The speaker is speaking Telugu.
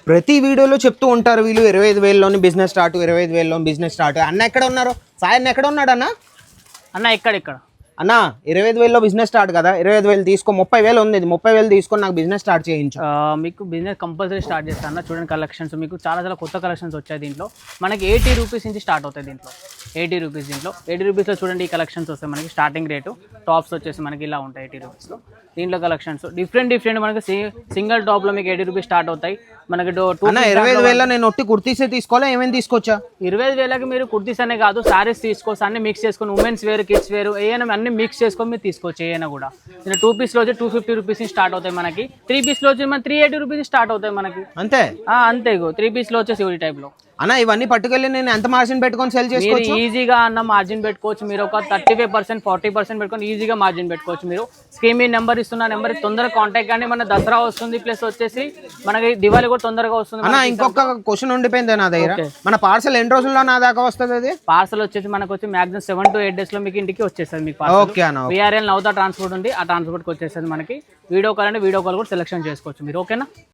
ప్రతి వీడియోలో చెప్తూ ఉంటారు వీళ్ళు 25,000లోని బిజినెస్ స్టార్ట్, 25,000లో బిజినెస్ స్టార్ట్. అన్న ఎక్కడ ఉన్నారు? సాయి అన్న ఎక్కడ ఉన్నాడు అన్న? ఇక్కడ అన్న 25,000లో బిజినెస్ స్టార్ట్ కదా, 25,000 తీసుకో. 30,000 ఉంది, 30,000 తీసుకొని నాకు బిజినెస్ స్టార్ట్ చేయించు. మీకు బిజినెస్ కంపల్సరీ స్టార్ట్ చేస్తాను అన్న. చూడండి కలెక్షన్స్ మీకు చాలా కొత్త కలెక్షన్స్ వచ్చాయి దీంట్లో. మనకి 80 రూపీస్ నుంచి స్టార్ట్ అవుతాయి దీంట్లో. 80 రూపీస్ దీంట్లో 80 రూపీస్లో చూడండి ఈ కలెక్షన్స్ వస్తాయి మనకి. స్టార్టింగ్ రేటు టాప్స్ వచ్చేసి మనకి ఇలా ఉంటాయి 80 రూపీస్లో. దీంట్లో కలెక్షన్స్ డిఫరెంట్ మనకి సింగిల్ టాప్లో మీకు 80 రూపీస్ స్టార్ట్ అవుతాయి మనకి. 25,000లో నేను ఒట్టి కుర్తీసే తీసుకోవాలా, ఏమేమి తీసుకొచ్చా? 25,000కి మీరు కుర్తీస్ అనే కాదు శారీస్ తీసుకోవచ్చు, అన్ని మిక్స్ చేసుకొని ఉమెన్స్ వేర్, కిడ్స్ వేర్ ఏమైనా అన్ని మిక్స్ చేసుకొని మీరు తీసుకోవచ్చు. ఏమైనా కూడా నేను 2 పీస్లో వచ్చి 250 రూపీస్ స్టార్ట్ అవుతాయి మనకి. 3 పీస్లో వచ్చి మన 380 రూపీస్ స్టార్ట్ అవుతాయి మనకి. అంతే అంతే 3 పీస్లో వచ్చేసి ఈ టైప్లో. అన్న ఇవన్నీ పట్టుకెళ్ళి నేను ఎంత మార్జిన్ పెట్టుకొని సెల్ చేసుకోవచ్చు? ఈజీగా అన్న మార్జిన్ పెట్టుకోవచ్చు. మీరు ఒక 35%, 40% పెట్టుకొని ఈజీగా మార్జిన్ పెట్టుకోవచ్చు. మీరు స్కీమ్ నెంబర్ ఇస్తున్న నెంబర్ తొందరగా కాంటాక్ట్ కానీ. మన దసరా వస్తుంది, ప్లస్ వచ్చేసి మనకి దివాళీ కూడా తొందరగా వస్తుంది. అన్న ఇంకొక క్వశ్చన్ ఉండిపోయింది నా దగ్గర, మన పార్సల్ ఎన్ని రోజుల్లో నా దాకా వస్తుంది? అది పార్సల్ వచ్చేసి మనకు వచ్చి మాక్సిమం 7 to 8 days లో మీకు ఇంటికి వచ్చేస్తుంది. మీకు ఓకే అన్న. VRL నౌతా ట్రాన్స్పోర్ట్ ఉంది, ఆ ట్రాన్స్పోర్ట్కి వచ్చేస్తుంది మనకి. వీడియో కాల్ అంటే వీడియో కాల్ కూడా సెలెక్షన్ చేసుకోవచ్చు మీరు. ఓకేనా?